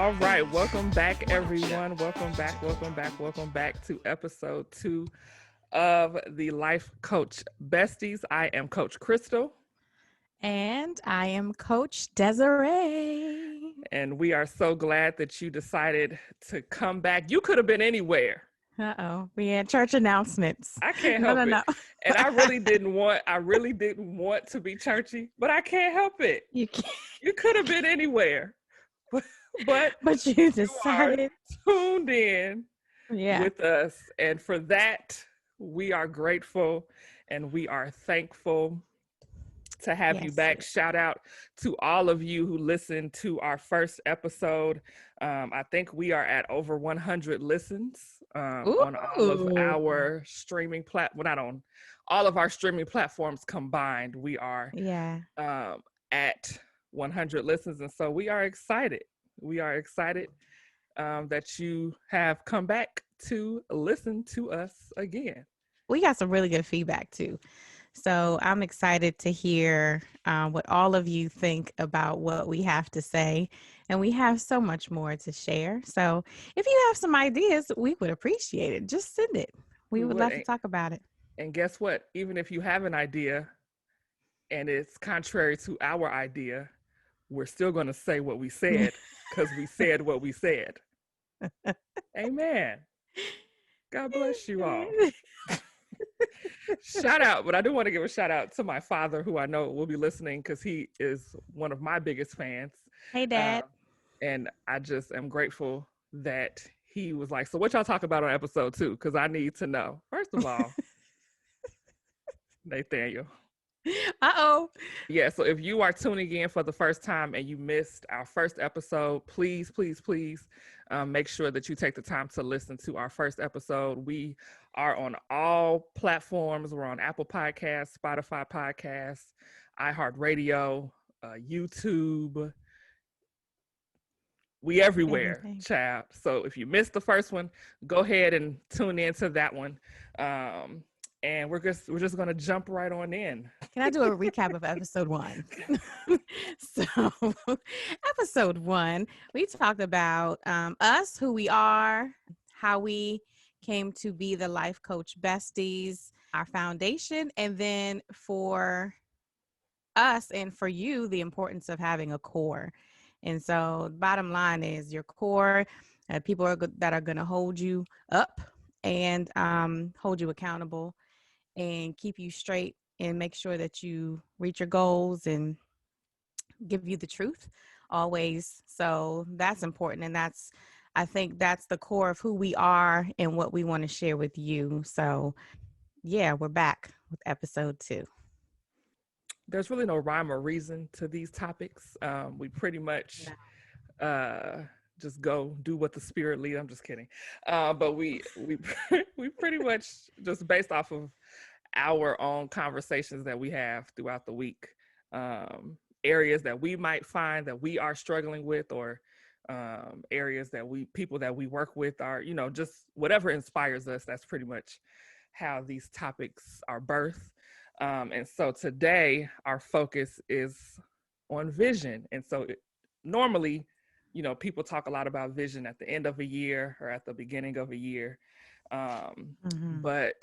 All right, welcome back, everyone. Welcome back to episode 2 of the Life Coach Besties. I am Coach Crystal. And I am Coach Desiree. And we are so glad that you decided to come back. You could have been anywhere. Uh-oh. We had church announcements. I can't No, help no, it. no. And I really didn't want to be churchy, but I can't help it. You can't. You could have been anywhere. But You you are decided. tuned in Yeah. with us. And for that, we are grateful and we are thankful to have you back. Shout out to all of you who listened to our first episode. I think we are at over 100 listens on all of our streaming not on all of our streaming platforms combined. We are at 100 listens. And so we are excited. We are excited that you have come back to listen to us again. We got some really good feedback too. So I'm excited to hear what all of you think about what we have to say. And we have so much more to share. So if you have some ideas, we would appreciate it. Just send it. We would love to talk about it. And guess what? Even if you have an idea and it's contrary to our idea, we're still going to say what we said because we said what we said. Amen. God bless you all. Shout out, but I do want to give a shout out to my father, who I know will be listening because he is one of my biggest fans. Hey, Dad. And I just am grateful that he was like, so what y'all talk about on episode 2? Because I need to know. First of all, Nathaniel. Uh-oh. Yeah, so if you are tuning in for the first time and you missed our first episode, please make sure that you take the time to listen to our first episode. We are on all platforms. We're on Apple Podcasts, Spotify Podcasts, iHeartRadio, YouTube. We everywhere, child. So if you missed the first one, go ahead and tune into that one. And we're just going to jump right on in. Can I do a recap of episode 1? So episode 1, we talked about us, who we are, how we came to be the Life Coach Besties, our foundation, and then for us and for you, the importance of having a core. And so bottom line is your core, people that are going to hold you up and hold you accountable and keep you straight and make sure that you reach your goals and give you the truth always. So that's important. And I think that's the core of who we are and what we want to share with you. So yeah, we're back with episode 2. There's really no rhyme or reason to these topics. We pretty much just go do what the spirit leads. I'm just kidding. But we pretty much just based off of our own conversations that we have throughout the week, areas that we might find that we are struggling with, or areas that people that we work with are, just whatever inspires us. That's pretty much how these topics are birthed. And so today our focus is on vision. And so normally, people talk a lot about vision at the end of a year or at the beginning of a year. But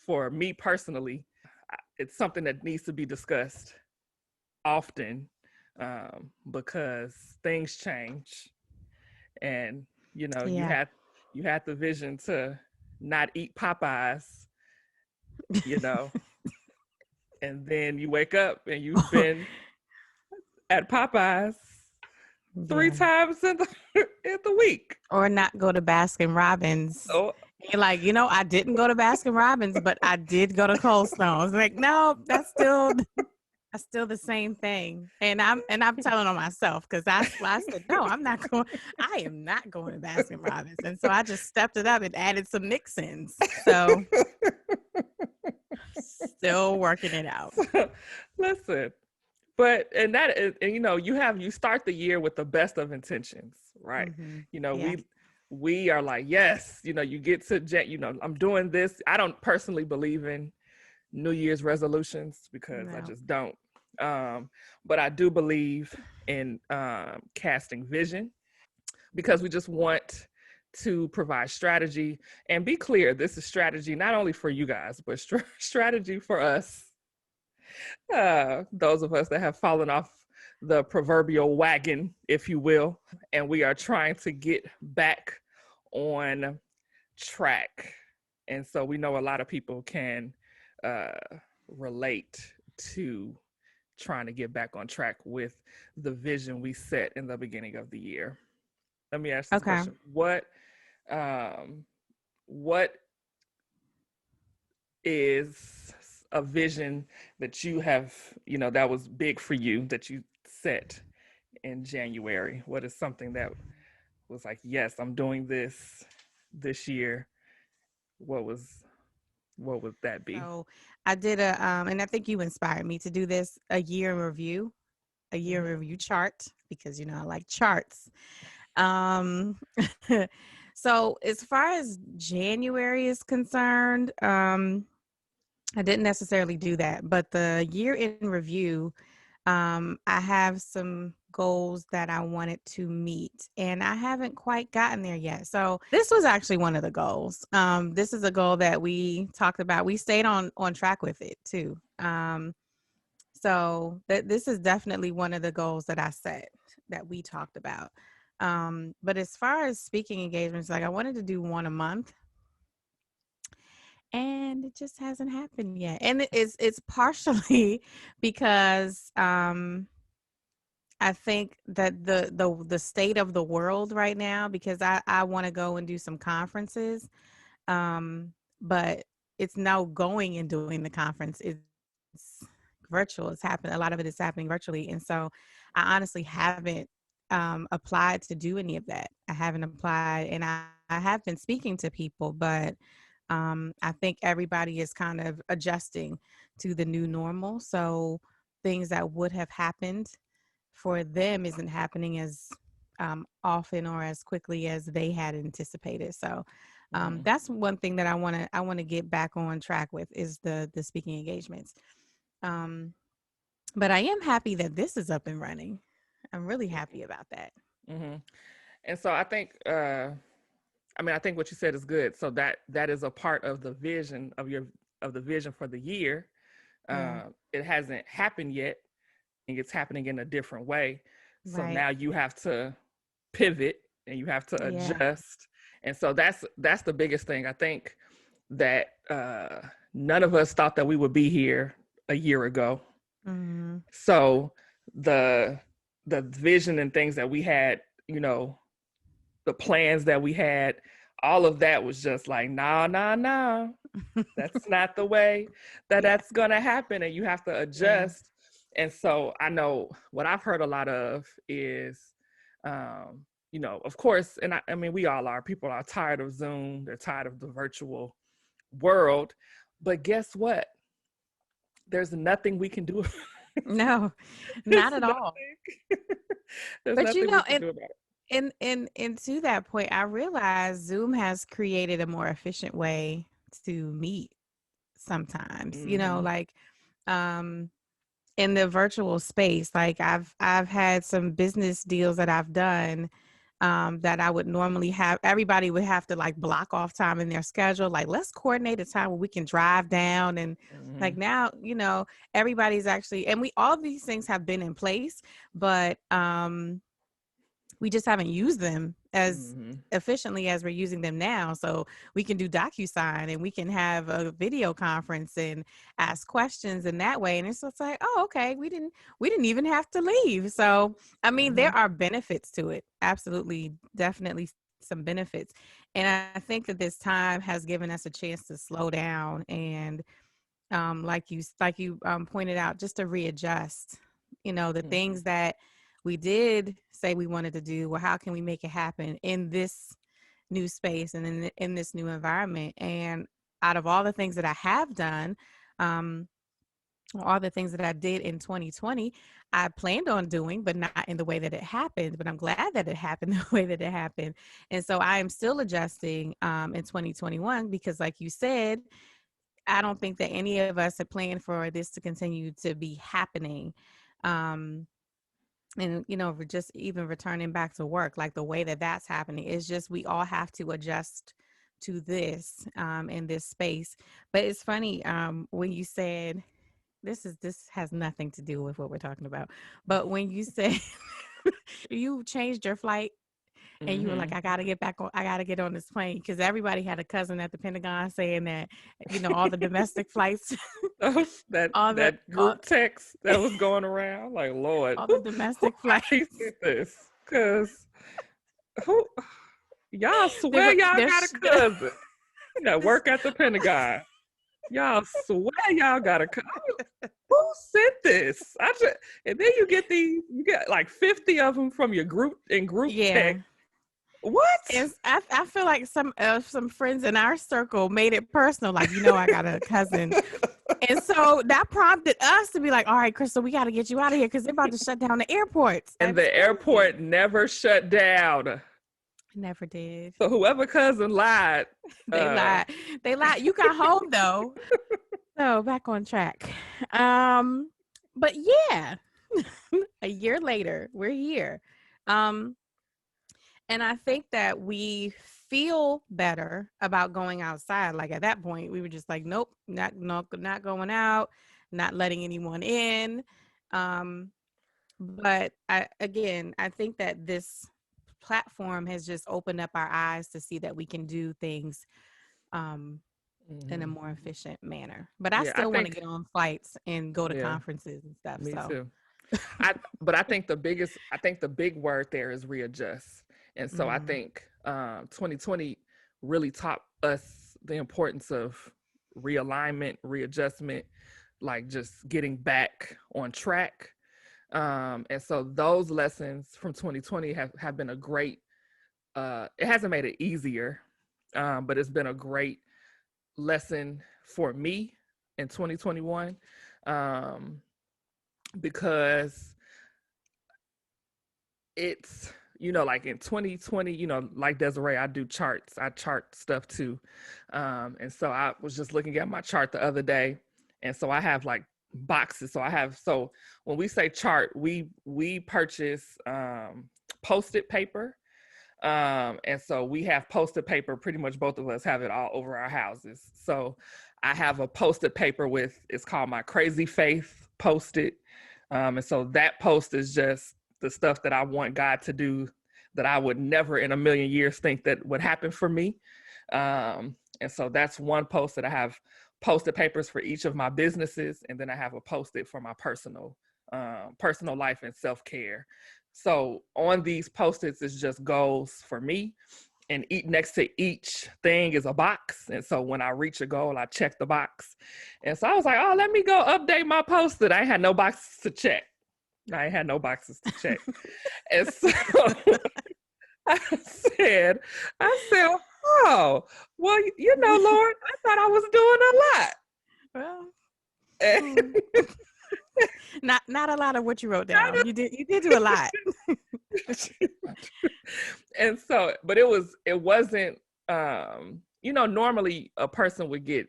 for me personally, it's something that needs to be discussed often because things change. And, you had the vision to not eat Popeyes, and then you wake up and you've been at Popeyes 3 times in the week. Or not go to Baskin Robbins. Oh. You're like, I didn't go to Baskin Robbins, but I did go to Cold Stone. It's like, no, that's still the same thing. And I'm telling on myself because I said, no, I am not going to Baskin Robbins. And so I just stepped it up and added some mix-ins. So still working it out. Listen, you start the year with the best of intentions, right? We are like, yes, you get to, I'm doing this. I don't personally believe in New Year's resolutions because I just don't. But I do believe in casting vision. because we just want to provide strategy and be clear. This is strategy not only for you guys, but strategy for us, those of us that have fallen off the proverbial wagon, if you will, and we are trying to get back on track. And so we know a lot of people can uh, relate to trying to get back on track with the vision we set in the beginning of the year. Let me ask this Okay. question: um, what is a vision that you have, that was big for you that you set in January? What is something that was like, yes, I'm doing this year? What was what would that be? So I did and I think you inspired me to do this, a year in Mm-hmm. review chart, because I like charts. Um, so as far as January is concerned, I didn't necessarily do that, but the year in review, I have some goals that I wanted to meet, and I haven't quite gotten there yet. So this was actually one of the goals. This is a goal that we talked about. We stayed on track with it too. So this is definitely one of the goals that I set that we talked about. But as far as speaking engagements, like I wanted to do one a month, and it just hasn't happened yet. And it's partially because I think that the state of the world right now, because I want to go and do some conferences, but it's now going and doing the conference. It's virtual. It's happening. A lot of it is happening virtually, and so I honestly haven't applied to do any of that. I haven't applied, and I have been speaking to people, but I think everybody is kind of adjusting to the new normal. So things that would have happened for them isn't happening as often or as quickly as they had anticipated. So Mm-hmm. that's one thing that I want to get back on track with, is the speaking engagements. Um, but I am happy that this is up and running. I'm really happy about that. Mm-hmm. And so I think, I think what you said is good. So that is a part of the vision of the vision for the year. Mm, It hasn't happened yet, and it's happening in a different way. So right. now you have to pivot and you have to Yeah. adjust. And so that's the biggest thing. I think that none of us thought that we would be here a year ago. Mm, So the the vision and things that we had, the plans that we had, all of that was just like, nah, nah, nah. That's not the way that yeah. that's gonna happen, and you have to Yeah. adjust. And so I know what I've heard a lot of is, of course, and I mean, we all are. People are tired of Zoom. They're tired of the virtual world. But guess what? There's nothing we can do. No, There's not at all. nothing. There's But nothing we can and do about it. and to that point, I realize Zoom has created a more efficient way to meet sometimes. Mm-hmm. Like um in the virtual space, like I've had some business deals that I've done, that I would normally have, everybody would have to like block off time in their schedule, like let's coordinate a time where we can drive down. And Mm-hmm. like now, everybody's actually, and we, all these things have been in place, but we just haven't used them as Mm-hmm. efficiently as we're using them now. So we can do DocuSign, and we can have a video conference and ask questions in that way. And it's just like, oh, okay, we didn't even have to leave. So I mean, Mm-hmm. there are benefits to it. Absolutely, definitely some benefits. And I think that this time has given us a chance to slow down and, like you pointed out, just to readjust, the Mm-hmm. things that we did say we wanted to do. Well, how can we make it happen in this new space and in this new environment? And out of all the things that I have done, um, all the things that I did in 2020, I planned on doing, but not in the way that it happened. But I'm glad that it happened the way that it happened. And so I am still adjusting in 2021, because, like you said, I don't think that any of us had planned for this to continue to be happening. Um, and just even returning back to work, like the way that that's happening is just we all have to adjust to this in this space. But it's funny when you said this has nothing to do with what we're talking about, but when you said you changed your flight and you were like, Mm-hmm. I gotta get on this plane, because everybody had a cousin at the Pentagon saying that all the domestic flights, that all the that group text that was going around, like, Lord, all the who domestic flights. RP sent this? Because who y'all They swear were y'all got a there's cousin that this work at the Pentagon. Y'all swear y'all got a cousin. Who sent this? And then you get like 50 of them from your group yeah. text. What? And I feel like some friends in our circle made it personal, like, I got a cousin. And so that prompted us to be like, all right, Crystal, we got to get you out of here because they're about to shut down the airports. I And was the crazy. airport never shut down. Never did. So whoever cousin lied, They uh, lied. They lied. You got home though. So back on track. Um, but yeah, a year later, we're here. Um, and I think that we feel better about going outside. Like at that point, we were just like, nope, not going out, not letting anyone in. Um, but I think that this platform has just opened up our eyes to see that we can do things um, in a mhm. more efficient manner. But I Yeah, I still want to think, get on flights and go to yeah, conferences and stuff. me So, too. But I think the big word there is readjust. And so I mm, think 2020 really taught us the importance of realignment, readjustment, like just getting back on track. And so those lessons from 2020 have been a great, it hasn't made it easier, but it's been a great lesson for me in 2021, um, because it's, like in 2020, like Desiree, I do charts, I chart stuff too. And so I was just looking at my chart the other day, and so I have like boxes. So when we say chart, we purchase post-it paper. And so we have post-it paper, pretty much both of us have it all over our houses. So I have a post-it paper it's called my Crazy Faith post-it. And so that post is just the stuff that I want God to do that I would never in a million years think that would happen for me. And so that's one post that I have post-it papers for each of my businesses. And then I have a post-it for my personal life and self-care. So on these post-its is just goals for me, and next to each thing is a box. And so when I reach a goal, I check the box. And so I was like, oh, let me go update my post-it. I had no boxes to check. I ain't had no boxes to check. And so I said, oh, well, Lord, I thought I was well, doing a lot. not a lot of what you wrote down. You did do a lot. And so, but it wasn't, normally a person would get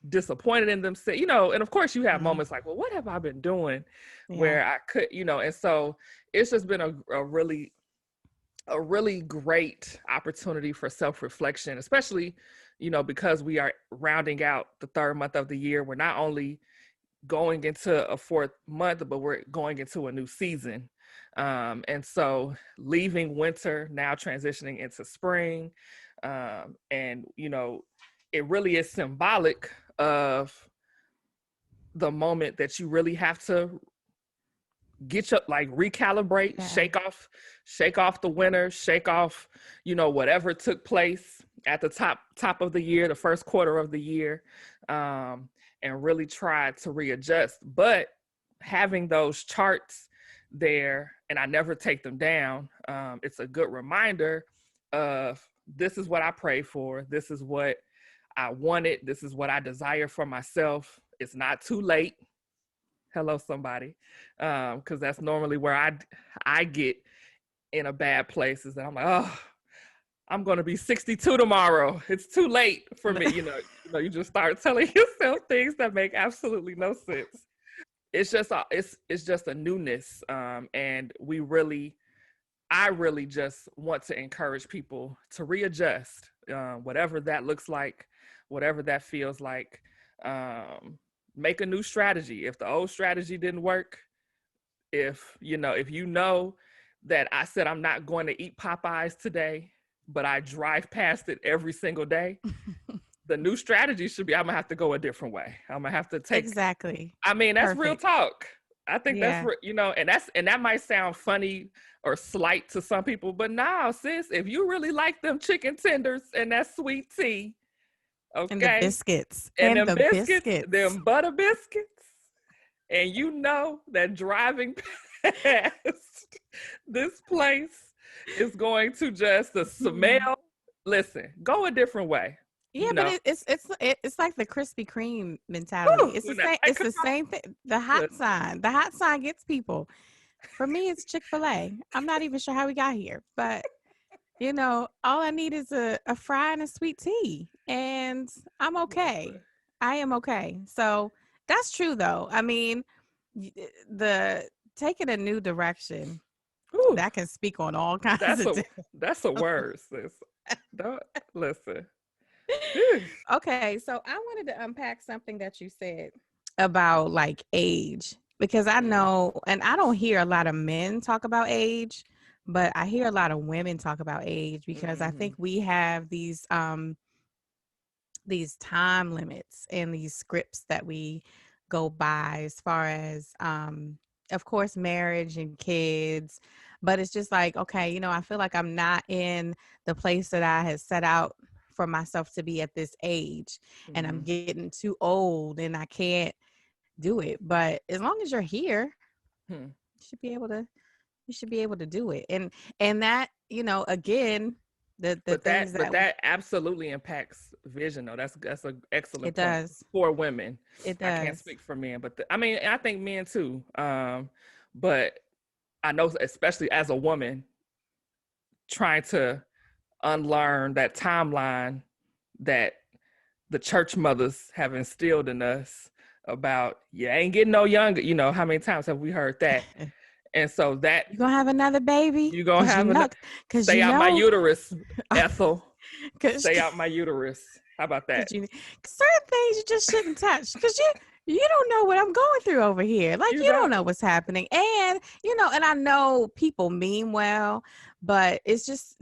disappointed in themselves, and of course you have Mm, moments like, well, what have I been doing yeah. where I could, and so it's just been a really great opportunity for self-reflection, especially, because we are rounding out the third month of the year. We're not only going into a fourth month, but we're going into a new season. And so leaving winter, now transitioning into spring. And, it really is symbolic of the moment that you really have to get your, like, recalibrate, Yeah. shake off the winter, shake off, whatever took place at the top of the year, the first quarter of the year, and really try to readjust. But having those charts there, and I never take them down, it's a good reminder of, this is what I pray for, this is what I wanted, this is what I desire for myself. It's not too late. Hello, somebody. Because that's normally where I get in a bad place, is that I'm like, oh, I'm going to be 62 tomorrow. It's too late for me. You just start telling yourself things that make absolutely no sense. it's just a newness, and I really just want to encourage people to readjust, whatever that looks like, whatever that feels like. Um, Make a new strategy. If the old strategy didn't work, if you know that I said I'm not going to eat Popeyes today, but I drive past it every single day, the new strategy should be I'm gonna have to go a different way. I'm gonna have to take. Exactly. I mean, that's real Perfect. talk. I think that's Yeah. and that might sound funny or slight to some people, but now, sis, if you really like them chicken tenders and that sweet tea, And the okay, biscuits. and And them the biscuits, biscuits. them butter biscuits, and you know that driving past this place is going to just the Mhm. smell. Listen, go a different way. Yeah, You but know, it's like the Krispy Kreme mentality. whew, It's the when that same. light It's come the on, same thing. The hot listen, sign. The hot sign gets people. For me, it's Chick-fil-A. I'm not even sure how we got here, but all I need is a fry and a sweet tea, and I'm okay. listen. I am okay. So that's true, though. I mean, the taking a new direction Whew, that can speak on all kinds that's of a different. that's a word, sis. Don't listen. Whew. Okay, so I wanted to unpack something that you said about like age because I Mm, know, and I don't hear a lot of men talk about age, but I hear a lot of women talk about age because I think mhm, we have these time limits and these scripts that we go by as far as of course marriage and kids, but it's just like, okay, I feel like I'm not in the place that I had set out for myself to be at this age, and I'm mhm. getting too old and I can't do it. But as long as you're here, Hmm. you should be able to do it. And that, again, the things But that that absolutely impacts vision, though. That's an excellent it point does. for women. It I can't does. speak for men, but I mean, I think men too. But I know, especially as a woman, trying to unlearn that timeline that the church mothers have instilled in us about you ain't getting no younger. You know, how many times have we heard that? And so that You gonna have another baby? you gonna have a Cause stay you out my know, uterus, Ethel. cause, Stay out my uterus. How about that? cause you certain things you just shouldn't touch. Cause you don't know what I'm going through over here. Like You you don't don't. know what's happening, and and I know people mean well, but it's just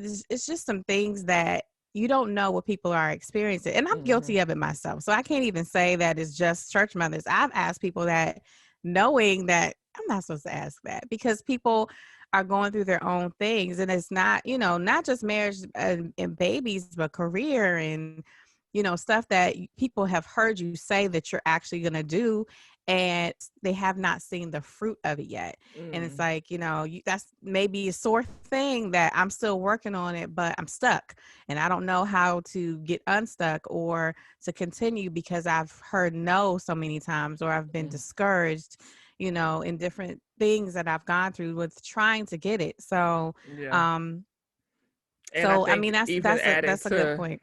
some things that you don't know what people are experiencing, and I'm Mm-hmm. guilty of it myself. So I can't even say that it's just church mothers. I've asked people that, knowing that I'm not supposed to ask that because people are going through their own things, and it's not not just marriage and babies, but career and stuff that people have heard you say that you're actually going to do, and they have not seen the fruit of it yet. And it's Mm. like, that's maybe a sore thing that I'm still working on it, but I'm stuck and I don't know how to get unstuck or to continue because I've heard no so many times, or I've been Mm. discouraged, in different things that I've gone through with trying to get it. So, Yeah. um, And I I mean, think even adding that's a good to point.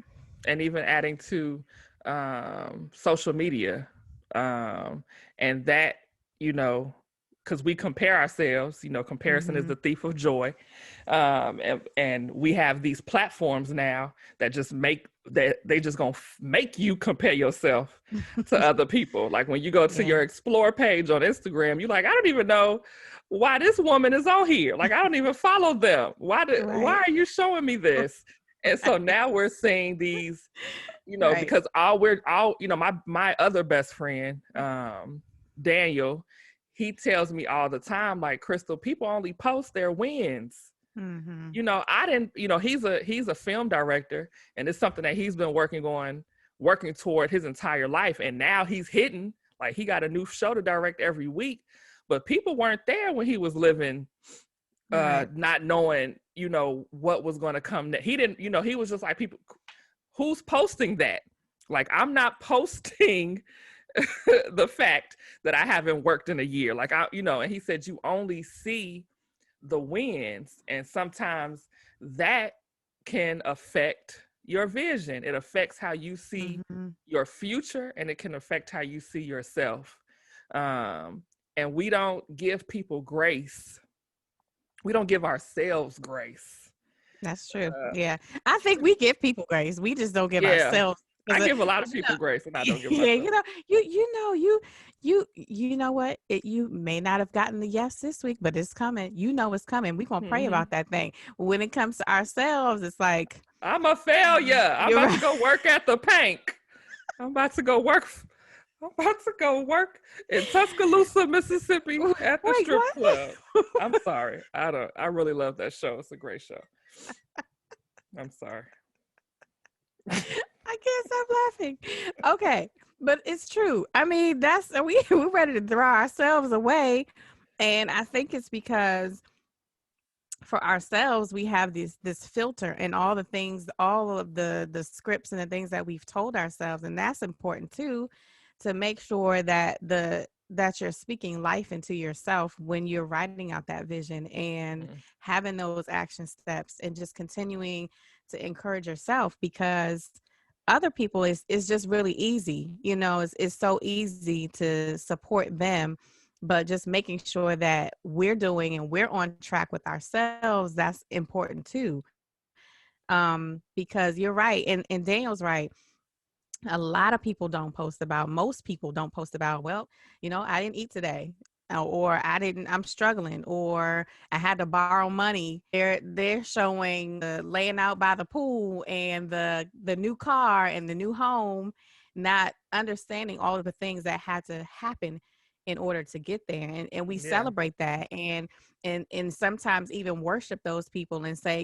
even adding to social media, um, and that, you know, because we compare ourselves, comparison is Mm-hmm. the thief of joy. And we have these platforms now that just make that they just gonna make you compare yourself to other people. Like when you go to Yeah. your explore page on Instagram, you're like, I don't even know why this woman is on here. Like I don't even follow them. Why Right. are you showing me this? And so Right. now we're seeing these, Right. because my other best friend, Daniel, he tells me all the time, like, Crystal, people only post their wins. Mm-hmm. I didn't, he's a film director, and it's something that he's been working toward his entire life. And now he's hitting, like, he got a new show to direct every week. But people weren't there when he was living, Right. not knowing, what was going to come next. He didn't, he was just like, people, who's posting that? Like, I'm not posting the fact that I haven't worked in a year. Like, and he said, you only see the wins. And sometimes that can affect your vision. It affects how you see Mm-hmm. your future, and it can affect how you see yourself. Um, and we don't give people grace. We don't give ourselves grace. That's true. Uh, Yeah. I think we give people grace. We just don't give yeah, ourselves I because give a lot of you know, people grace, and I don't give yeah, myself. you know what? You may not have gotten the yes this week, but it's coming. You know it's coming. We're gonna pray Hmm. about that thing. When it comes to ourselves, it's like I'm a failure. I'm you're about to right. go work at the Pank. I'm about to go work. I'm about to go work in Tuscaloosa, Mississippi, at the Wait, strip what? club. I'm sorry. I don't. I really love that show. It's a great show. I'm sorry. I can't stop laughing. Okay, but it's true. I mean, that's we're ready to throw ourselves away, and I think it's because for ourselves we have this filter and all the things, all of the scripts and the things that we've told ourselves, and that's important too, to make sure that that you're speaking life into yourself when you're writing out that vision and Mhm. having those action steps and just continuing to encourage yourself, because other people is just really easy, it's so easy to support them, but just making sure that we're doing and we're on track with ourselves, that's important too. Because you're right, and Daniel's right. A lot of people don't post about, most people don't post about, well, I didn't eat today, or I'm struggling, or I had to borrow money. They're showing the laying out by the pool and the new car and the new home, not understanding all of the things that had to happen in order to get there. And we Yeah. celebrate that, and sometimes even worship those people and say,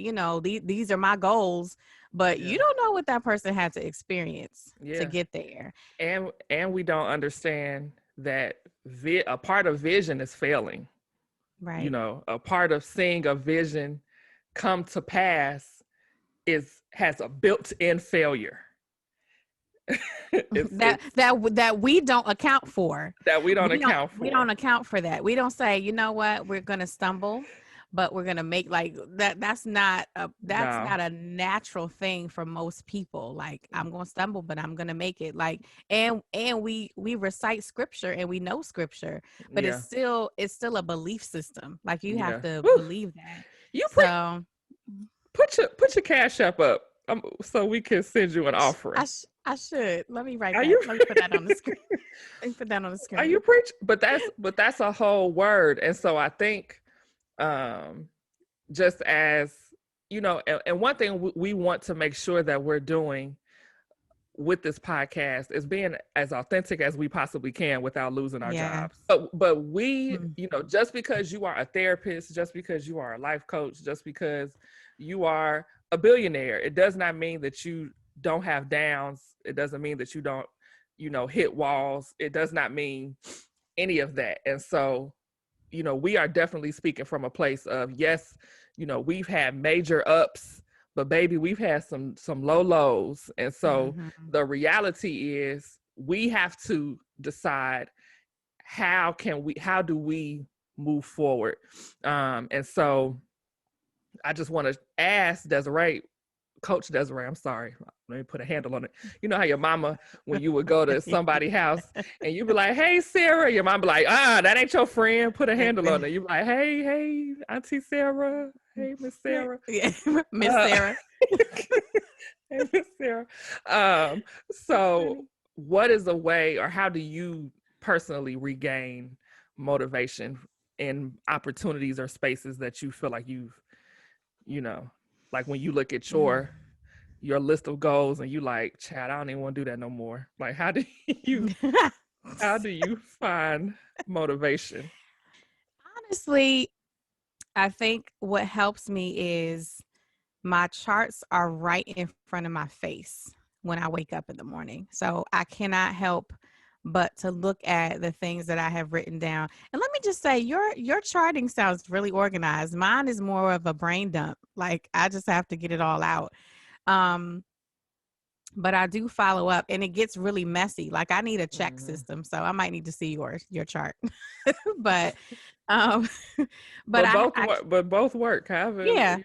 these are my goals, but Yeah. you don't know what that person had to experience to Yeah. get there. And we don't understand that a part of vision is failing. Right. A part of seeing a vision come to pass has a built-in failure. It's That we don't account for. that we don't We don't account we don't for. account for that. We don't say, you know what, we're gonna stumble, but we're gonna make like that. That's No. not a natural thing for most people. Like, I'm gonna stumble, but I'm gonna make it. Like, and we recite scripture and we know scripture, but Yeah. it's still a belief system. Like, you have Yeah. to Whew. believe that. You So put your cash app up, so we can send you an offering. I should let me write Are that. you Let me put that on the screen. Let me put that on the are you screen. preach? But that's a whole word, and so I think, um, just as and one thing we want to make sure that we're doing with this podcast is being as authentic as we possibly can without losing our Yeah. jobs. But we, Mm. just because you are a therapist, just because you are a life coach, just because you are a billionaire, it does not mean that you don't have downs. It doesn't mean that you don't, hit walls. It does not mean any of that. And so, we are definitely speaking from a place of, yes, we've had major ups, but baby, we've had some low lows. And so Mhm. the reality is we have to decide how do we move forward. And so I just want to ask Desiree, Coach Desiree, I'm sorry. Let me put a handle on it. You know how your mama, when you would go to somebody's house and you be like, hey, Sarah, your mom be like, that ain't your friend. Put a handle on it. You be like, hey, Auntie Sarah. Hey, Miss Sarah. Yeah, Miss Uh, Sarah. hey, Miss Sarah. So what is a way, or how do you personally regain motivation in opportunities or spaces that you feel like you know, like when you look at your list of goals and you like, Chad, I don't even want to do that no more. Like, you how do you find motivation? Honestly, I think what helps me is my charts are right in front of my face when I wake up in the morning. So I cannot help but to look at the things that I have written down. And let me just say, your charting sounds really organized. Mine is more of a brain dump. Like, I just have to get it all out. Um, but I do follow up, and it gets really messy. Like, I need a check Mhm. system, so I might need to see your chart. but um, but But I, both I work. But both work. However, yeah,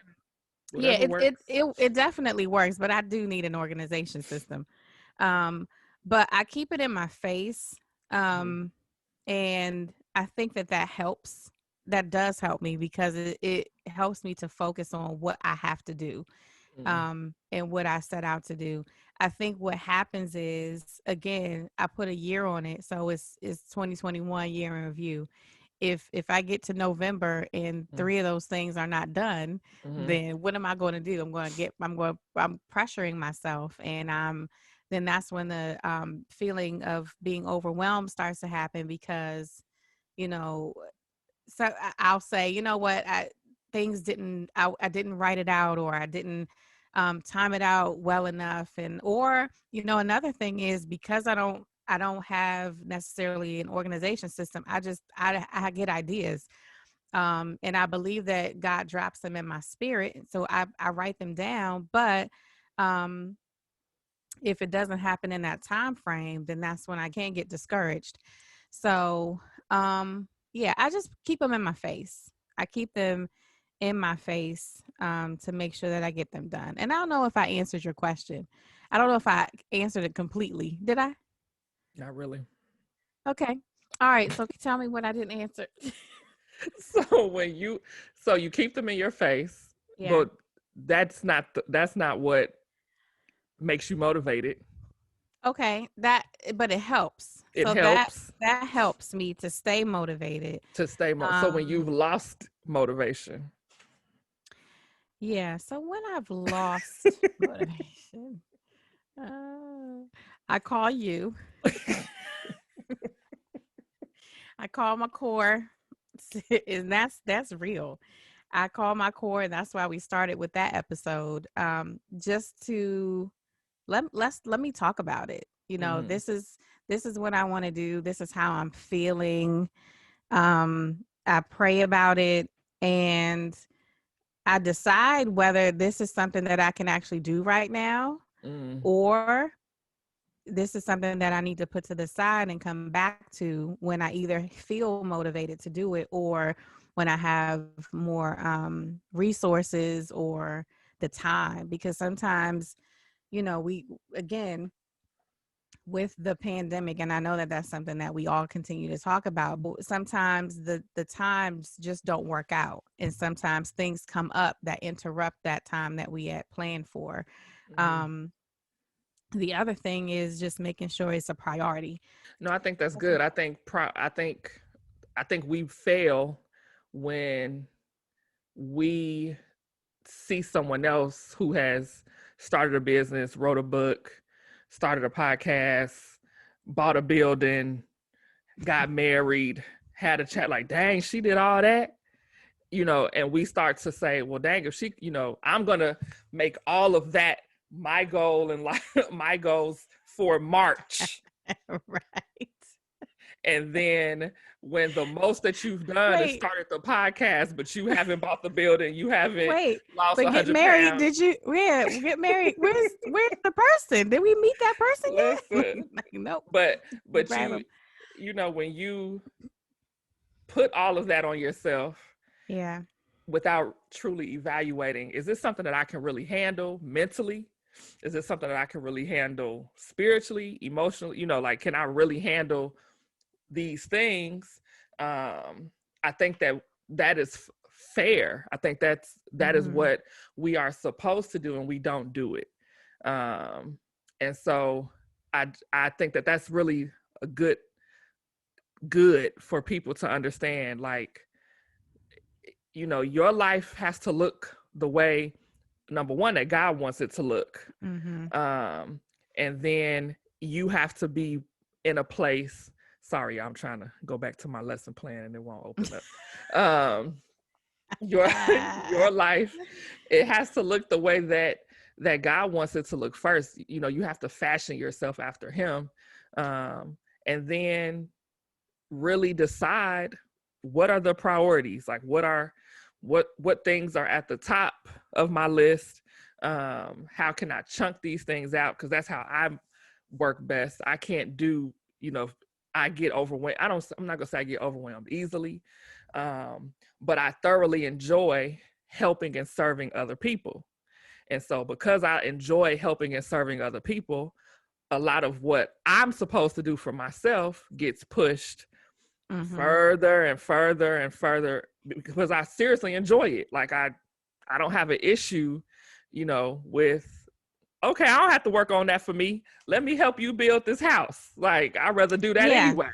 yeah, whatever works. it definitely works. But I do need an organization system. Um, but I keep it in my face. Mhm. And I think that that helps. That does help me because it helps me to focus on what I have to do, Mm, and what I set out to do. I think what happens is, again, I put a year on it, so it's 2021 year in review. If I get to November and mm, three of those things are not done, mm, then what am I going to do? I'm pressuring myself, and then that's when the feeling of being overwhelmed starts to happen because, you know, so I'll say, you know what, I didn't write it out, or I didn't time it out well enough, and or another thing is because I don't have necessarily an organization system. I get ideas, and I believe that God drops them in my spirit, so I write them down. But um, if it doesn't happen in that time frame, then that's when I can get discouraged. So, yeah, I just keep them in my face. I keep them in my face, to make sure that I get them done. And I don't know if I answered your question. I don't know if I answered it completely. Did I? not really. Okay. All right. So tell me what I didn't answer. So when you, so you keep them in your face, Yeah. but that's not what makes you motivated. Okay. But it helps. It So that helps that helps me to stay motivated. to stay so when Um, you've lost motivation. Yeah. So when I've lost motivation, uh, I call you. I call my core, and that's real. I call my core, and that's why we started with that episode. Just to let me talk about it. Hmm. This is what I want to do. This is how I'm feeling. I pray about it, and I decide whether this is something that I can actually do right now, Mm, or this is something that I need to put to the side and come back to when I either feel motivated to do it, or when I have more resources or the time. Because sometimes, we, again, with the pandemic, and I know that that's something that we all continue to talk about, but sometimes the times just don't work out, and sometimes things come up that interrupt that time that we had planned for. mm. um the other thing is just making sure it's a priority. No, I think that's good. I think we fail when we see someone else who has started a business, wrote a book, started a podcast, bought a building, got married, had a chat, like, dang, she did all that, and we start to say, well, dang, if she, I'm gonna make all of that my goal and like my goals for March. Right. And then when the most that you've done is Wait, started the podcast, but you haven't bought the building, you haven't wait. lost But get 100 married, pounds. did you? Yeah, get married. Where's the person? Did we meet that person yet? Listen, Like, nope. but Grab them. when you put all of that on yourself Yeah. without truly evaluating, is this something that I can really handle mentally? Is this something that I can really handle spiritually, emotionally? Like, can I really handle these things? I think that is fair. I think that is Hmm. what we are supposed to do, and we don't do it. Um, and so I think that that's really a good for people to understand. Like, your life has to look the way, number one, that God wants it to look. Hmm. Um, and then you have to be in a place. Sorry, I'm trying to go back to my lesson plan and it won't open up. Your your life, it has to look the way that God wants it to look first. You have to fashion yourself after Him, and then really decide what are the priorities. Like, what things are at the top of my list. How can I chunk these things out? Because that's how I work best. I can't do, I get overwhelmed. I'm not gonna say I get overwhelmed easily, but I thoroughly enjoy helping and serving other people. And so because I enjoy helping and serving other people, a lot of what I'm supposed to do for myself gets pushed Mm-hmm. further and further and further because I seriously enjoy it. Like I don't have an issue, with okay, I don't have to work on that for me. Let me help you build this house. Like I'd rather do that Yeah. anyway.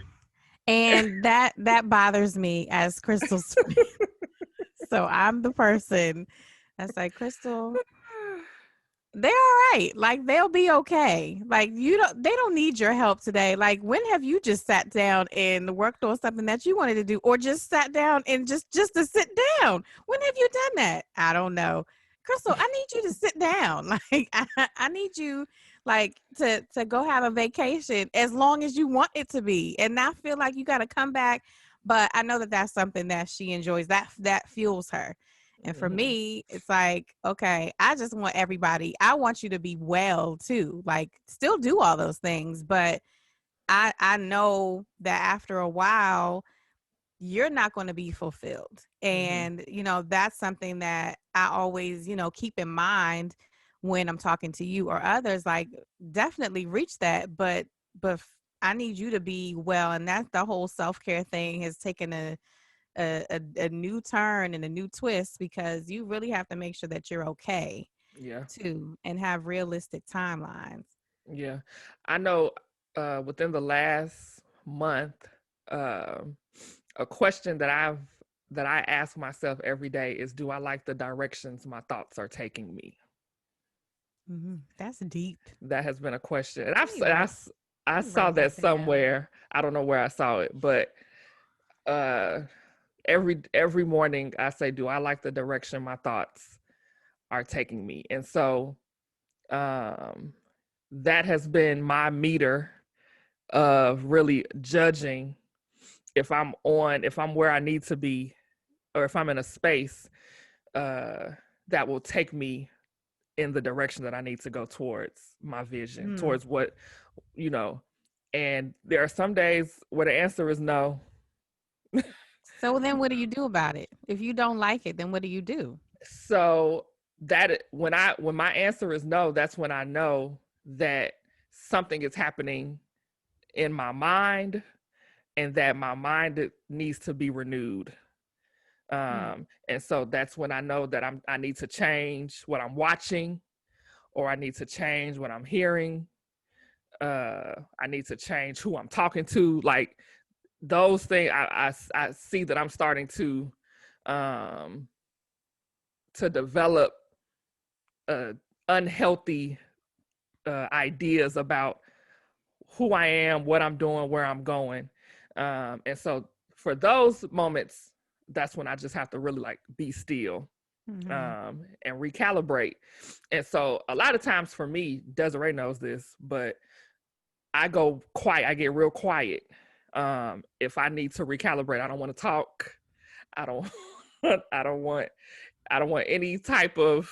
And that bothers me as Crystal's friend. So I'm the person that's like, Crystal, they're all right. Like they'll be okay. Like they don't need your help today. Like when have you just sat down and worked on something that you wanted to do or just sat down and just to sit down? When have you done that? I don't know. Crystal, I need you to sit down. Like I need you like to go have a vacation as long as you want it to be and not feel like you got to come back, but I know that that's something that she enjoys. That fuels her. And for Mm-hmm. me, it's like, okay, I just want everybody, I want you to be well too. Like still do all those things, but I know that after a while you're not going to be fulfilled. Mm-hmm. And that's something that I always, keep in mind when I'm talking to you or others, like definitely reach that, but I need you to be well, and that's the whole self-care thing has taken a new turn and a new twist because you really have to make sure that you're okay Yeah. too and have realistic timelines. Yeah. I know within the last month, um, a question that I ask myself every day is, do I like the directions my thoughts are taking me? That's deep. That has been a question. And Let me write I let me saw write that that down. somewhere. I don't know where I saw it, but uh every morning I say, do I like the direction my thoughts are taking me? And so um that has been my meter of really judging if I'm where I need to be, or if I'm in a space uh that will take me in the direction that I need to go towards my vision, Mm. towards what, you know. And there are some days where the answer is no. So then what do you do about it? If you don't like it, then what do you do? So that when my answer is no, that's when I know that something is happening in my mind, and that my mind needs to be renewed. Mm. And so that's when I know that I need to change what I'm watching, or I need to change what I'm hearing. I need to change who I'm talking to. Like those things, I see that I'm starting um, to develop uh, unhealthy ideas about who I am, what I'm doing, where I'm going. And so for those moments, that's when I just have to really like be still Mm-hmm. and recalibrate. And so a lot of times for me, Desiree knows this, but I go quiet. I get real quiet. If I need to recalibrate, I don't want to talk. I don't. I don't want. I don't want any type of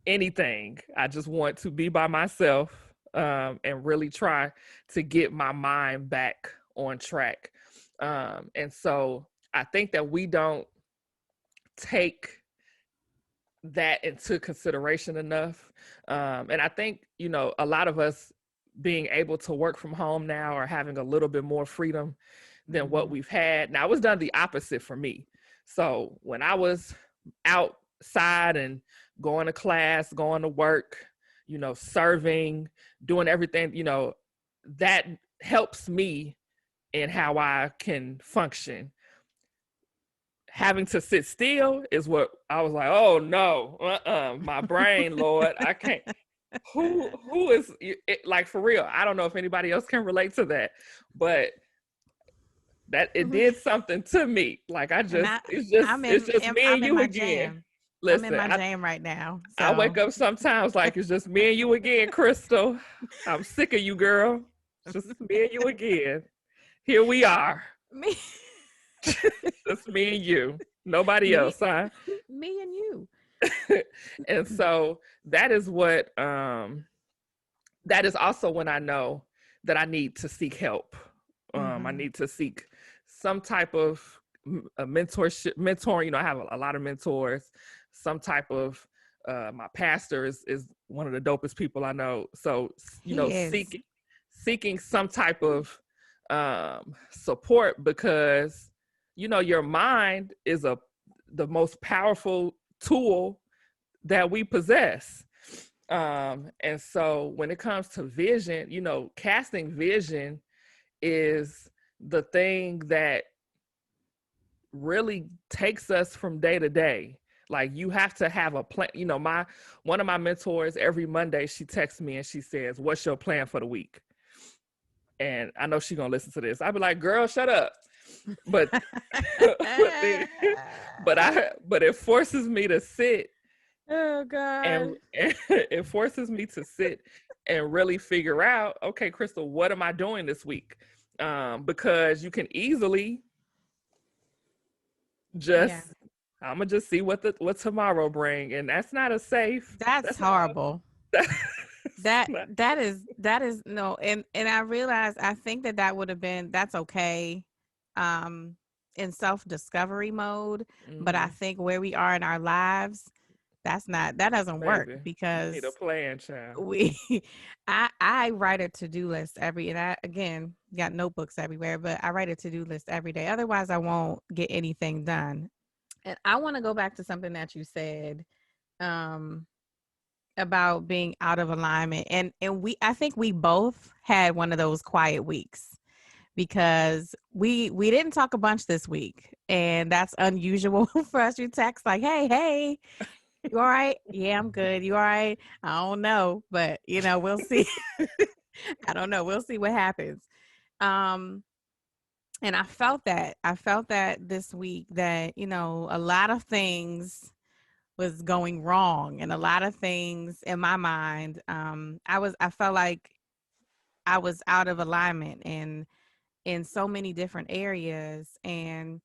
anything. I just want to be by myself and really try to get my mind back on track. And so I think that we don't take that into consideration enough. And I think, a lot of us being able to work from home now are having a little bit more freedom than what Mm-hmm. we've had. Now, it's done the opposite for me. So when I was outside and going to class, going to work, serving, doing everything, that helps me in how I can function. Having to sit still is what I was like, oh no, my brain, Lord, I can't. Who is it, like for real? I don't know if anybody else can relate to that, but that it did something to me. Like And I I'm it's in just me and I'm in you my again. jam. I'm in Listen, my jam right now. I wake So up sometimes like it's just me and you again, Crystal. I'm sick of you, girl. It's just me and you again. Here we are. me Just me and you. Nobody me else, huh? me and you. And so that is also when I know that I need to seek help. I Mm-hmm. need to seek some type of a mentoring. I have a lot of mentors. Some type of my pastor is one of the dopest people I know. So He is. seeking some type of support, because your mind is the most powerful tool that we possess. And so when it comes to vision, casting vision is the thing that really takes us from day to day. Like, you have to have a plan. One of my mentors, every Monday, she texts me and she says, "What's your plan for the week?" And I know she's gonna listen to this. I'd be like, "Girl, shut up." But but it forces me to sit Oh God. and it forces me to sit and really figure out, okay, Crystal, what am I doing this week? Because you can easily Yeah. just, I'm gonna just see what tomorrow bring, and that's not a safe. That's That's not horrible. that's That not, that is no, and I realized, I think that would have been, that's okay um in self-discovery mode, but I mm-hmm. think where we are in our lives, that doesn't work, Baby, you need a because plan, child. we I write a to-do list and I, again, got notebooks everywhere, but I write a to-do list every day, otherwise I won't get anything done. And I want to go back to something that you said, um about being out of alignment, and I think we both had one of those quiet weeks, because we didn't talk a bunch this week, and that's unusual for us to text like, hey, you all right? Yeah, I'm good. You all right? I don't know, but we'll see. I don't know, we'll see what happens. um and I felt that this week, that a lot of things was going wrong, and a lot of things in my mind, I felt like I was out of alignment in so many different areas, and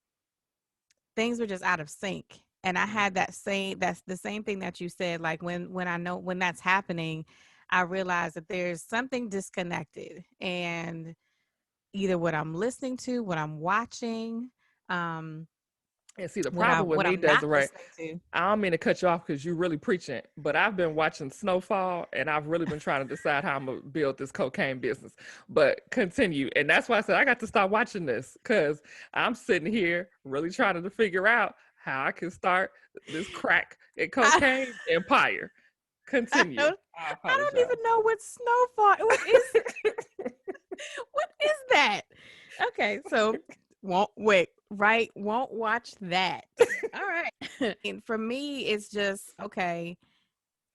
things were just out of sync. And I had that's the same thing that you said, like, when I know when that's happening, I realize that there's something disconnected, and either what I'm listening to, what I'm watching, um And see, the problem with what me, I'm not Desiree, listening to. I don't mean to cut you off because you're really preaching, but I've been watching Snowfall, and I've really been trying to decide how I'm gonna build this cocaine business. But continue, and that's why I said I got to stop watching this, because I'm sitting here really trying to figure out how I can start this crack and I, cocaine empire. I Continue. don't I I don't even apologize. know what snowfall. What is that? Okay, so won't wait, right? Won't watch that. All right. And for me, it's just okay.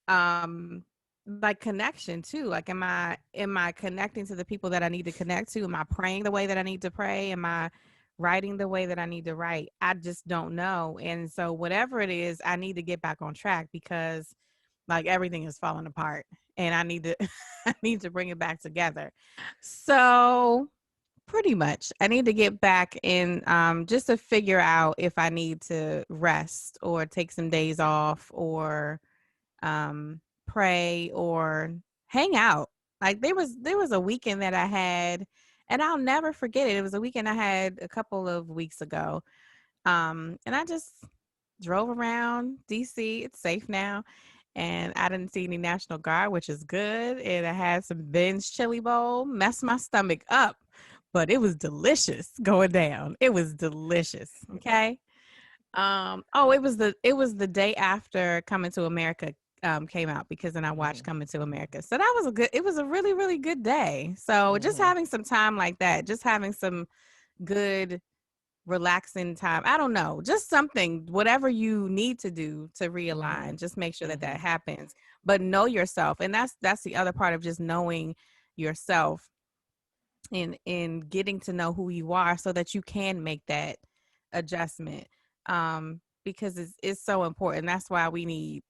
Um, like connection too. Like, am I connecting to the people that I need to connect to? Am I praying the way that I need to pray? Am I writing the way that I need to write? I just don't know. And so whatever it is, I need to get back on track, because like everything is falling apart, and I need to I need to bring it back together. So pretty much I need to get back in, just to figure out if I need to rest or take some days off, or pray, or hang out. Like, there was a weekend that I had, and I'll never forget it. It was a weekend I had a couple of weeks ago. And I just drove around DC. It's safe now. And I didn't see any National Guard, which is good. And I had some Ben's chili bowl, messed my stomach up, but it was delicious going down. It was delicious. Okay. Oh, it was the day after Coming to America came out, because then I watched Mm-hmm. Coming to America. So it was a really, really good day. So just Mm-hmm. having some time like that, just having some good relaxing time. I don't know, just something, whatever you need to do to Mm-hmm. realign, just make sure that Mm-hmm. that happens. But know yourself, and that's the other part of just knowing yourself, in getting to know who you are, so that you can make that adjustment. Because it's so important. That's why we need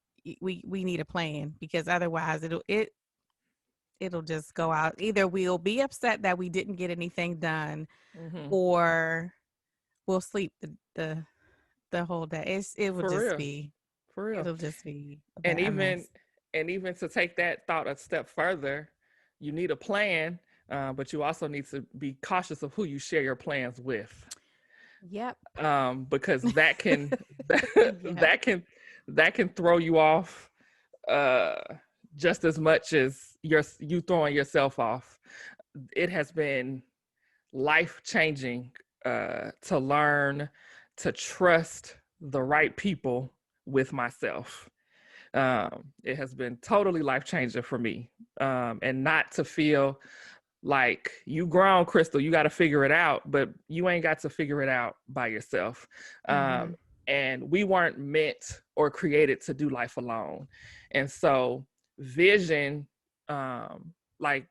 a plan, because otherwise it'll just go out. Either we'll be upset that we didn't get anything done, Mm-hmm. or we'll sleep the whole day. It will For just real. be For real. it'll just be and a even mess. and even to take that thought a step further, you need a plan, but you also need to be cautious of who you share your plans with, Yep. because that can Yep. that can that can throw you off, uh, just as much as you throwing yourself off. It has been life-changing to learn to trust the right people with myself. It has been totally life-changing for me. And not to feel like you grown, Crystal, you got to figure it out, but you ain't got to figure it out by yourself. Mm-hmm. And we weren't meant or created to do life alone. And so vision, like,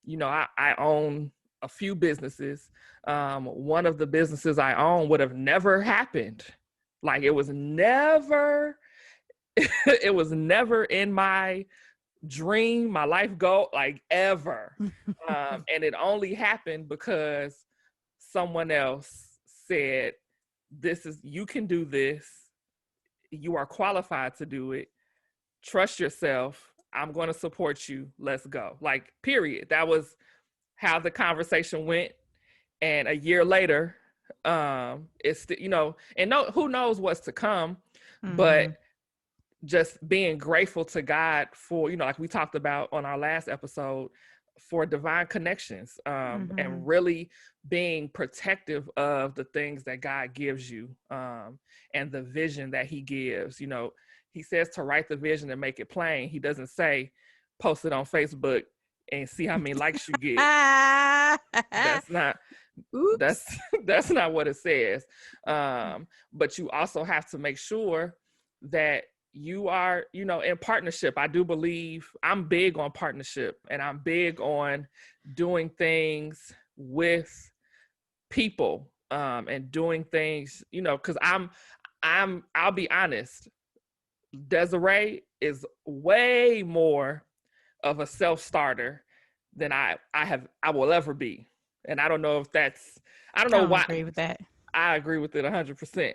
I own a few businesses. One of the businesses I own would have never happened. Like it was never, it was never in my dream, my life goal, like ever. And it only happened because someone else said, you can do this. You are qualified to do it. Trust yourself. I'm going to support you. Let's go. Like, period. That was how the conversation went. And a year later, it's, and who knows what's to come, but just being grateful to God for, like we talked about on our last episode, for divine connections, and really being protective of the things that God gives you, and the vision that he gives. He says to write the vision and make it plain. He doesn't say post it on Facebook and see how many likes you get. That's not that's not what it says. But you also have to make sure that you are, in partnership. I do believe I'm big on partnership, and I'm big on doing things with people, and doing things, because I'll be honest, Desiree is way more of a self-starter than I will ever be. And I don't know if I don't know why. Agree with that. I agree with it 100%.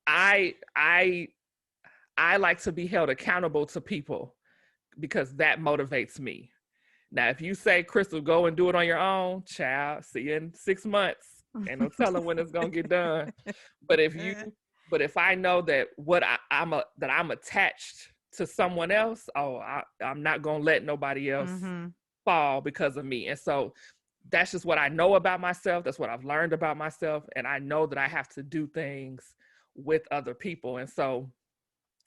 I like to be held accountable to people because that motivates me. Now, if you say, Crystal, go and do it on your own, child, see you in 6 months. Ain't no telling when it's gonna get done. But if I know that I'm attached to someone else, I'm not gonna let nobody else fall because of me. And so that's just what I know about myself. That's what I've learned about myself. And I know that I have to do things with other people. And so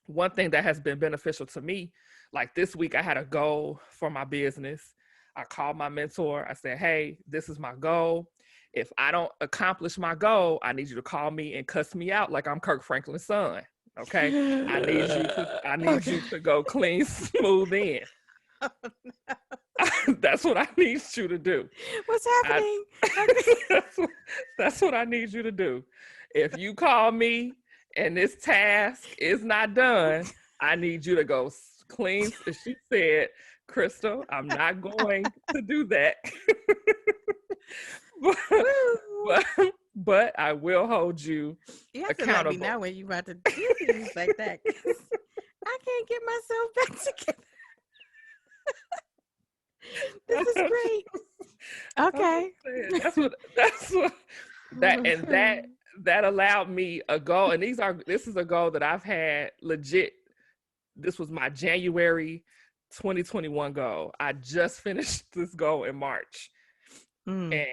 one thing that has been beneficial to me, like this week, I had a goal for my business. I called my mentor. I said, hey, this is my goal. If I don't accomplish my goal, I need you to call me and cuss me out like I'm Kirk Franklin's son. Okay. I need you to go clean, smooth in. Oh, no. That's what I need you to do. What's happening? That's what I need you to do. If you call me and this task is not done, I need you to go clean. She said, Crystal, I'm not going to do that. but I will hold you accountable. Let me know when you're about to do things like that. I can't get myself back together. This is great. Okay. That allowed me a goal. And this is a goal that I've had legit. This was my January 2021 goal. I just finished this goal in March. And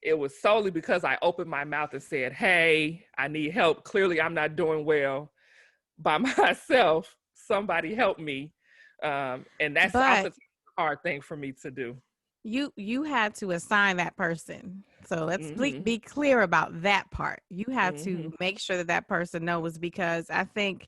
it was solely because I opened my mouth and said, hey, I need help. Clearly I'm not doing well by myself. Somebody help me. And that's often a hard thing for me to do. You had to assign that person. So let's be clear about that part. You had to make sure that person knows, because I think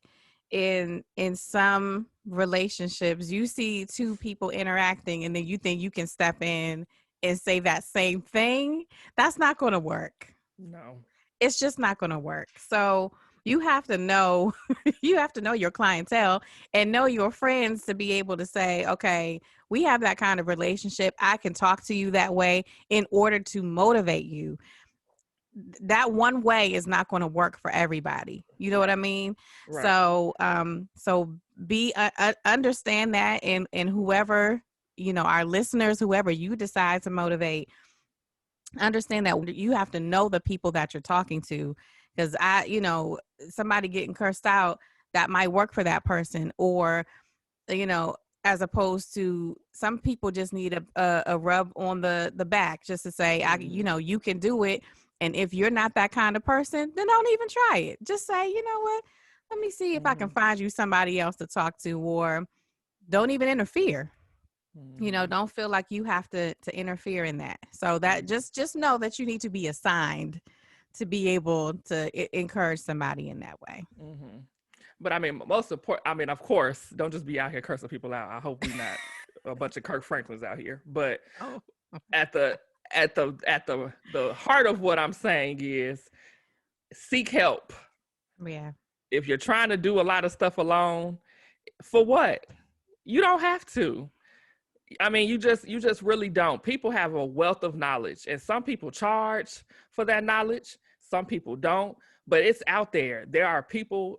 in some relationships, you see two people interacting and then you think you can step in and say that same thing. That's not going to work. No, it's just not going to work. So you have to know, your clientele and know your friends to be able to say, okay, we have that kind of relationship. I can talk to you that way in order to motivate you. That one way is not going to work for everybody. You know what I mean? Right. So be understand that, and whoever, our listeners, whoever you decide to motivate, understand that you have to know the people that you're talking to, because somebody getting cursed out, that might work for that person, or as opposed to some people just need a rub on the back just to say, Mm-hmm. you can do it. And if you're not that kind of person, then don't even try it. Just say, you know what, let me see if I can Mm-hmm. find you somebody else to talk to, or don't even interfere. Mm-hmm. Don't feel like you have to interfere in that. So that Mm-hmm. just know that you need to be assigned to be able to encourage somebody in that way. Mm-hmm. But I mean, most important. I mean, of course, don't just be out here cursing people out. I hope we not a bunch of Kirk Franklins out here. But Oh, at the the heart of what I'm saying is seek help. yeah. If you're trying to do a lot of stuff alone, for what? You don't have to. I mean, you just really don't. People have a wealth of knowledge, and some people charge for that knowledge. Some people don't, but it's out there. There are people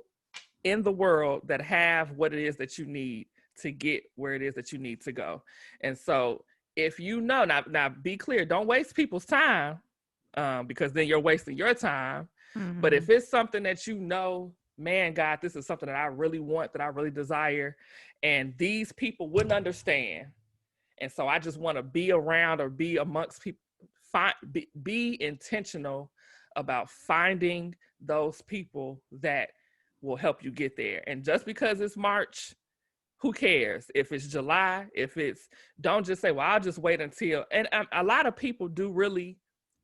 in the world that have what it is that you need to get where it is that you need to go. And so, if you know, now be clear, don't waste people's time, because then you're wasting your time. But Mm-hmm. if it's something that you know, man, God, this is something that I really want, that I really desire, and these people wouldn't understand, and so I just want to be around or be amongst people. Be intentional about finding those people that will help you get there. And just because it's March, who cares if it's July? If it's, don't just say, well, I'll just wait until. And a lot of people do really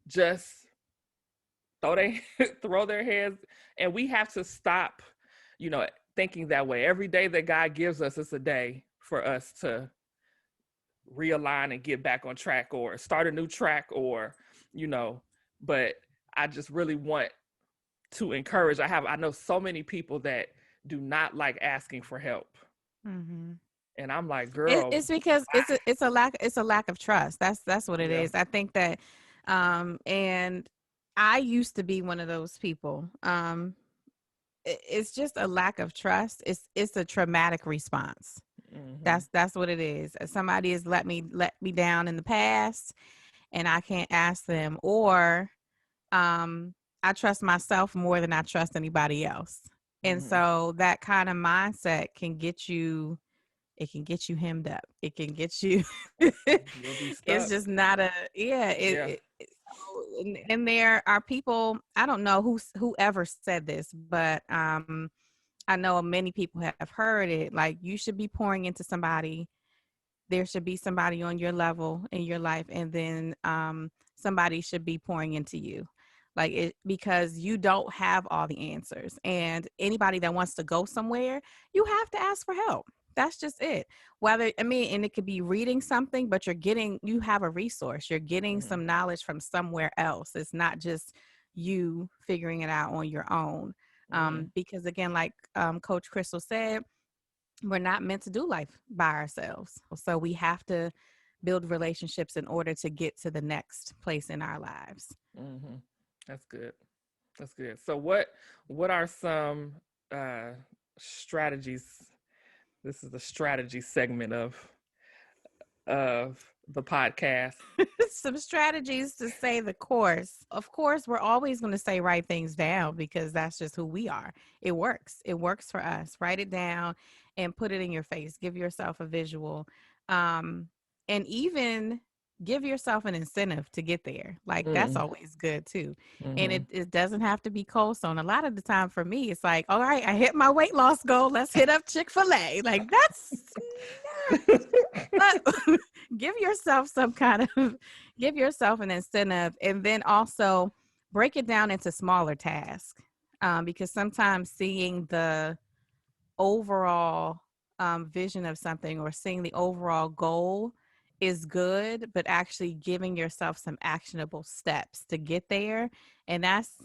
just throw they throw their heads, and we have to stop, you know, thinking that way. Every day that God gives us is a day for us to realign and get back on track or start a new track, or you know. But I just really want to encourage. I know so many people that do not like asking for help, Mm-hmm. and I'm like, girl, It's because it's a lack of trust. That's what it yeah. is. I think that, and I used to be one of those people. It's just a lack of trust. It's a traumatic response. Mm-hmm. That's what it is. Somebody has let me down in the past, and I can't ask them, or I trust myself more than I trust anybody else. And Mm-hmm. so that kind of mindset can get you hemmed up. It can get you. You'll be It's stuck. just not a yeah. Yeah. And there are people. I don't know whoever said this, but I know many people have heard it. Like, you should be pouring into somebody. There should be somebody on your level in your life, and then somebody should be pouring into you, like it, because you don't have all the answers, and anybody that wants to go somewhere, you have to ask for help. That's just it. Whether, I mean, and it could be reading something, but you have a resource, you're getting Mm-hmm. some knowledge from somewhere else. It's not just you figuring it out on your own. Mm-hmm. Because again, like Coach Crystal said, we're not meant to do life by ourselves. So we have to build relationships in order to get to the next place in our lives. Mm-hmm. That's good. That's good. So what are some uh strategies? This is the strategy segment of the podcast. Some strategies to say the course. Of course, we're always going to say write things down because that's just who we are. It works. It works for us. Write it down and put it in your face. Give yourself a visual. Um, and even give yourself an incentive to get there. Like, that's Mm-hmm. always good too. And Mm-hmm. it doesn't have to be cold stone. A lot of the time for me, it's like, all right, I hit my weight loss goal. Let's hit up Chick-fil-A. Like, that's not, but give yourself some kind of give yourself an incentive, and then also break it down into smaller tasks, because sometimes seeing the overall vision of something, or seeing the overall goal is good, but actually giving yourself some actionable steps to get there, and that's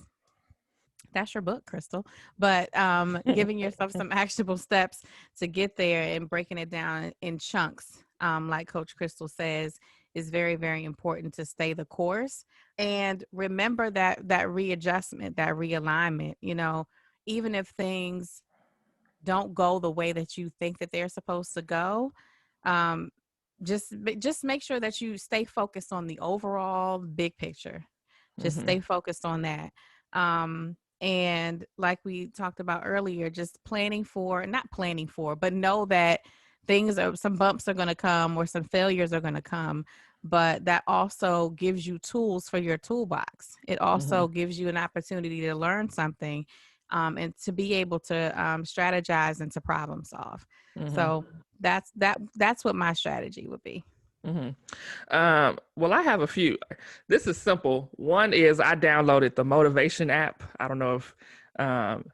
your book, Crystal. But giving yourself some actionable steps to get there and breaking it down in chunks, like Coach Crystal says, is very, very important to stay the course. And remember that readjustment, that realignment. Even if things don't go the way that you think that they're supposed to go, um, just make sure that you stay focused on the overall big picture. Just Mm-hmm. stay focused on that. And like we talked about earlier, just not planning for, but know that some bumps are going to come or some failures are going to come, but that also gives you tools for your toolbox. It Mm-hmm. also gives you an opportunity to learn something, and to be able to strategize and to problem solve. Mm-hmm. So that's what my strategy would be. Mm-hmm. Well, I have a few. This is simple. One is I downloaded the motivation app. I don't know if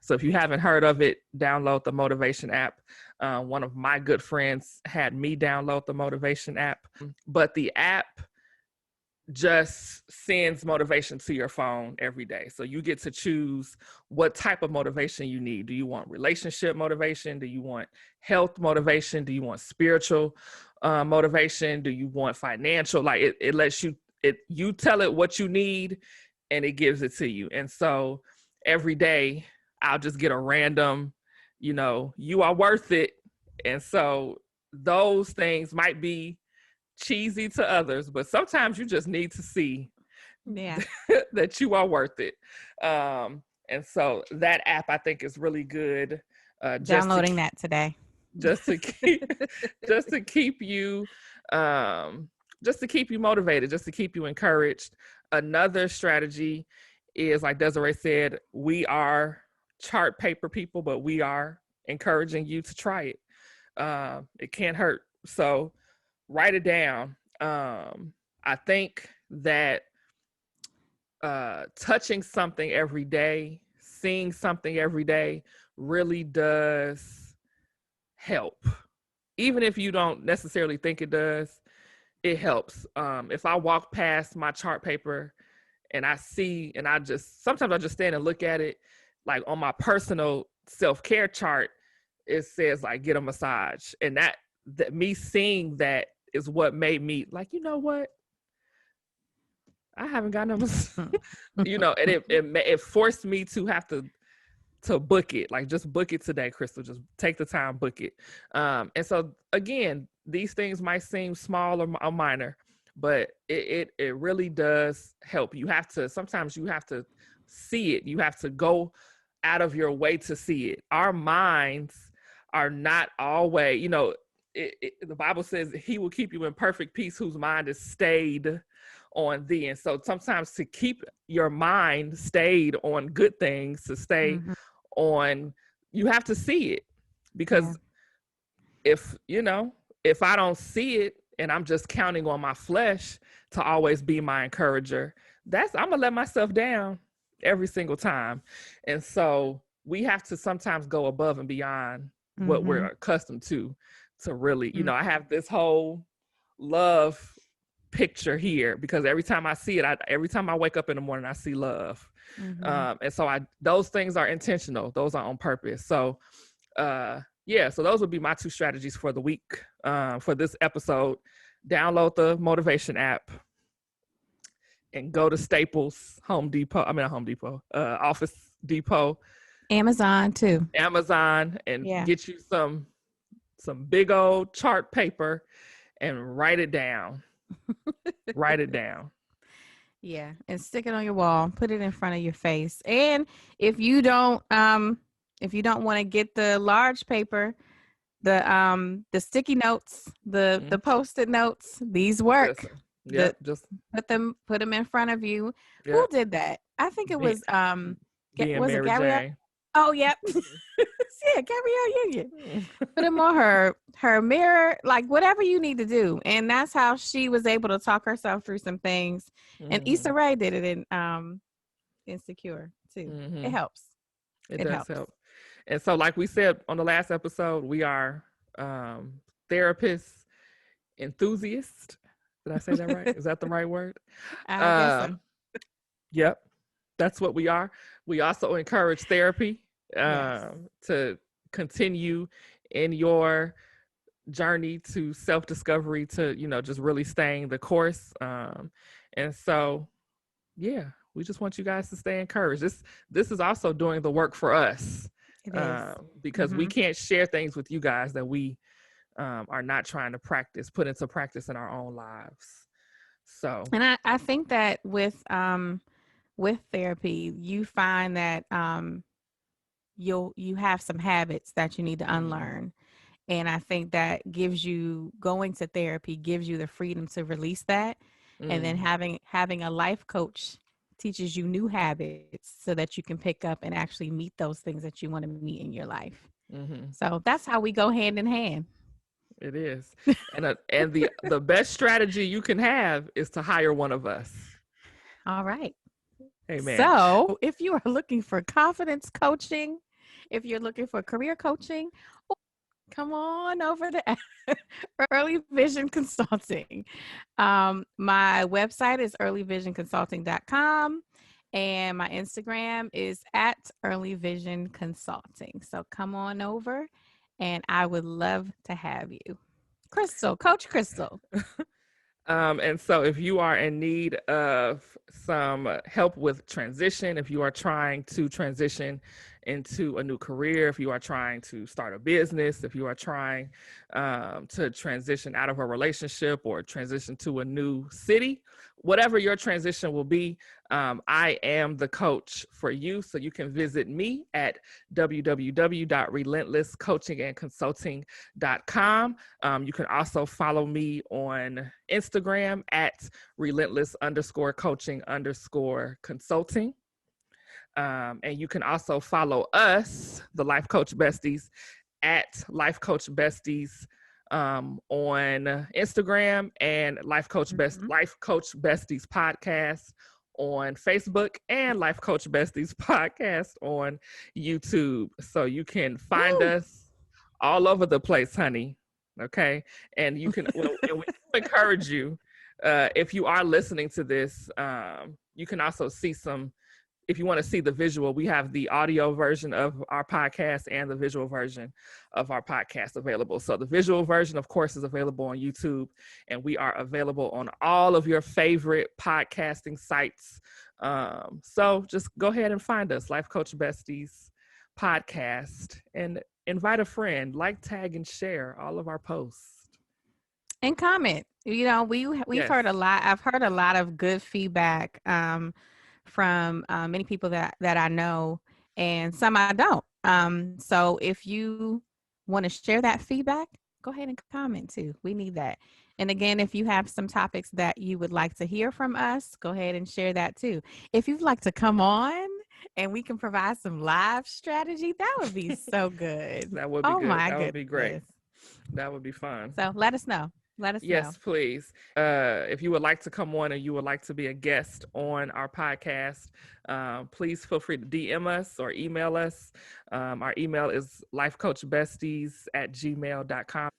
so if you haven't heard of it, download the motivation app. One of my good friends had me download the motivation app, but the app just sends motivation to your phone every day. So you get to choose what type of motivation you need. Do you want relationship motivation? Do you want health motivation? Do you want spiritual motivation? Do you want financial? Like it lets you, you tell it what you need and it gives it to you. And so every day I'll just get a random, you are worth it. And so those things might be cheesy to others, but sometimes you just need to see Yeah. that you are worth it. And so that app I think is really good, Downloading that today. just to keep just to keep you um, just to keep you motivated, just to keep you encouraged. Another strategy is, like Desiree said, we are chart paper people, but we are encouraging you to try it. It can't hurt. So write it down. I think that touching something every day, seeing something every day really does help. Even if you don't necessarily think it does, it helps. If I walk past my chart paper and I see, and sometimes I just stand and look at it, like on my personal self-care chart, it says like get a massage. And that me seeing that is what made me like, you know what? I haven't got no, and it forced me to have to book it. Like just book it today, Crystal. Just take the time, book it. And so again, these things might seem small or minor, but it really does help. Sometimes you have to see it. You have to go out of your way to see it. Our minds are not always, the Bible says he will keep you in perfect peace whose mind is stayed on thee. And so sometimes to keep your mind stayed on good things, to stay Mhm. on, you have to see it. Yeah. Because if I don't see it and I'm just counting on my flesh to always be my encourager, I'm gonna let myself down every single time. And so we have to sometimes go above and beyond what we're Mhm. accustomed to really, Mhm. I have this whole love picture here because every time I see it, every time I wake up in the morning, I see love. Mhm. And so those things are intentional. Those are on purpose. So yeah, so those would be my two strategies for the week. For this episode, download the motivation app and go to Staples, Home Depot, Office Depot, Amazon too. Amazon, and Yeah. get you some big old chart paper and write it down. Write it down. Yeah, and stick it on your wall. Put it in front of your face. And if you don't want to get the large paper, the sticky notes, the Mhm. post-it notes, these work. Listen, The yep, just put them in front of you. Who yep. did that? I think it Be, was being was it Mary Gabrielle? Jane. Oh, yep. Yeah, Gabrielle Union. Put them on her mirror, like whatever you need to do. And that's how she was able to talk herself through some things. And Mm-hmm. Issa Rae did it in Insecure too. It Mm-hmm. helps. It It does helps. help. And so, like we said on the last episode, we are therapists, enthusiasts. Did I say that right? Is that the right word? I guess so. Um, yep, that's what we are. We also encourage therapy Yes. to continue in your journey to self-discovery, to just really staying the course. And so yeah, we just want you guys to stay encouraged. This is also doing the work for us, It is. because we Mm-hmm. can't share things with you guys that we are not trying to put into practice in our own lives. So And I think that with therapy, you find that you have some habits that you need to mm, unlearn. And I think that gives you going to therapy gives you the freedom to release that. And then Mm, having a life coach teaches you new habits so that you can pick up and actually meet those things that you want to meet in your life. mm-hmm. So that's how we go hand in hand. It is. And the best strategy you can have is to hire one of us. All right. Amen. So, if you are looking for confidence coaching, if you're looking for career coaching, come on over to Early Vision Consulting. My website is earlyvisionconsulting.com and my Instagram is at Early Vision Consulting. So come on over and I would love to have you. Crystal, Coach Crystal. And so, if you are in need of some help with transition, if you are trying to transition into a new career, if you are trying to start a business, if you are trying to transition out of a relationship or transition to a new city, whatever your transition will be, I am the coach for you. So you can visit me at www.relentlesscoachingandconsulting.com. You can also follow me on Instagram at relentless_coaching_consulting. And you can also follow us, the Life Coach Besties, at Life Coach Besties on Instagram, and Mhm. Life Coach Besties podcast on Facebook, and Life Coach Besties podcast on YouTube. So you can find Woo! us all over the place, honey. Okay, and you can, and we encourage you, if you are listening to this, you can also see some, if you want to see the visual, we have the audio version of our podcast and the visual version of our podcast available. So the visual version, of course, is available on YouTube, and we are available on all of your favorite podcasting sites. So just go ahead and find us, Life Coach Besties podcast, and invite a friend, like, tag, and share all of our posts. And comment. You know, we've Yes. heard a lot. I've heard a lot of good feedback from many people that I know, and some I don't. So if you want to share that feedback, go ahead and comment too. We need that. And again, if you have some topics that you would like to hear from us, go ahead and share that too. If you'd like to come on and we can provide some live strategy, that would be so good. That would be Oh good. my That would be great. goodness. That would be fun. So let us know. Let us know. Yes, please. If you would like to come on and you would like to be a guest on our podcast, please feel free to DM us or email us. Our email is lifecoachbesties@gmail.com.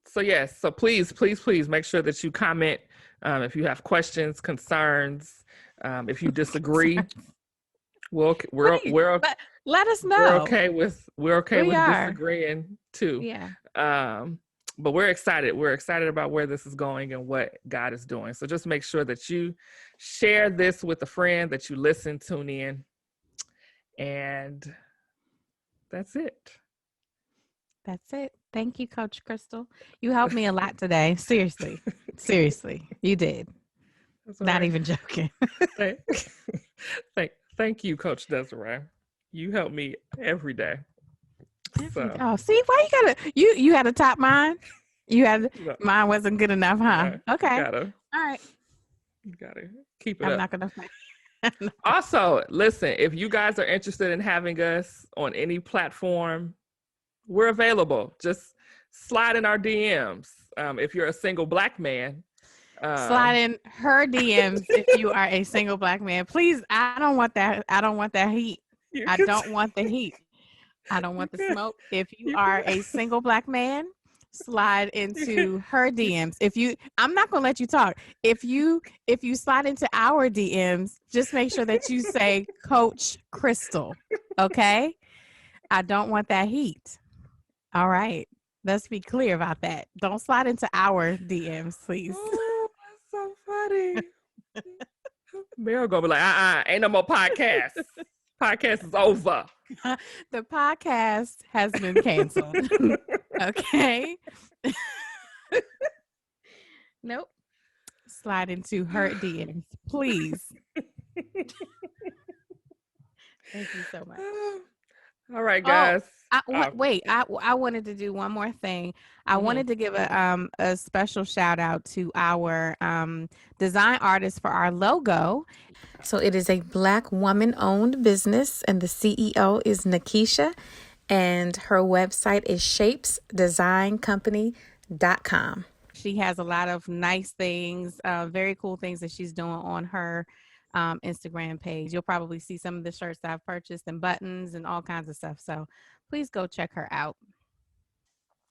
So, yes, so please make sure that you comment if you have questions, concerns, if you disagree. We'll, we're, Please we're, let us we're know. okay We with are. disagreeing too. Yeah. Um, but we're excited. We're excited about where this is going and what God is doing. So just make sure that you share this with a friend, that you listen, tune in, and that's it. That's it. Thank you, Coach Crystal. You helped me a lot today. Seriously. Seriously. You did. That's all Not right. even joking. Thank, thank you, Coach Desiree. You help me every day. So, Oh, see, why you gotta you had to top mine? You had you know, mine wasn't good enough, huh? you Okay. gotta, All right. you gotta keep it I'm up. not gonna fight. Also, listen, if you guys are interested in having us on any platform, we're available. Just slide in our DMs. If you're a single Black man, Slide um, in her DMs if you are a single Black man. Please, I don't want that. I don't want that heat. you I can, don't want the heat. I don't you want the can, smoke. If you you are can, a single Black man, slide you can, into her you, DMs. If you I'm not gonna let you talk. If you slide into our DMs, just make sure that you say Coach Crystal. Okay? I don't want that heat. All right. Let's be clear about that. Don't slide into our DMs, please. oh, that's so funny. Meryl gonna be like, ain't no more podcasts. Podcast is over. The podcast has been canceled. Okay. Nope. Slide into her DMs, please. Thank you so much. All right, Oh, guys. Wait, I wanted to do one more thing. I Mhm. wanted to give a special shout out to our design artist for our logo. So it is a Black woman owned business, and the CEO is Nakisha, and her website is shapesdesigncompany.com. She has a lot of nice things, very cool things that she's doing on her Instagram page. You'll probably see some of the shirts that I've purchased and buttons and all kinds of stuff. So please go check her out.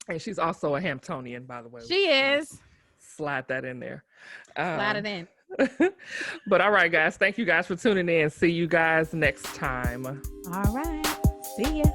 And she's also a Hamptonian, by the way. She is. Slide that in there. Slide it in. But all right, guys. Thank you guys for tuning in. See you guys next time. All right. See ya.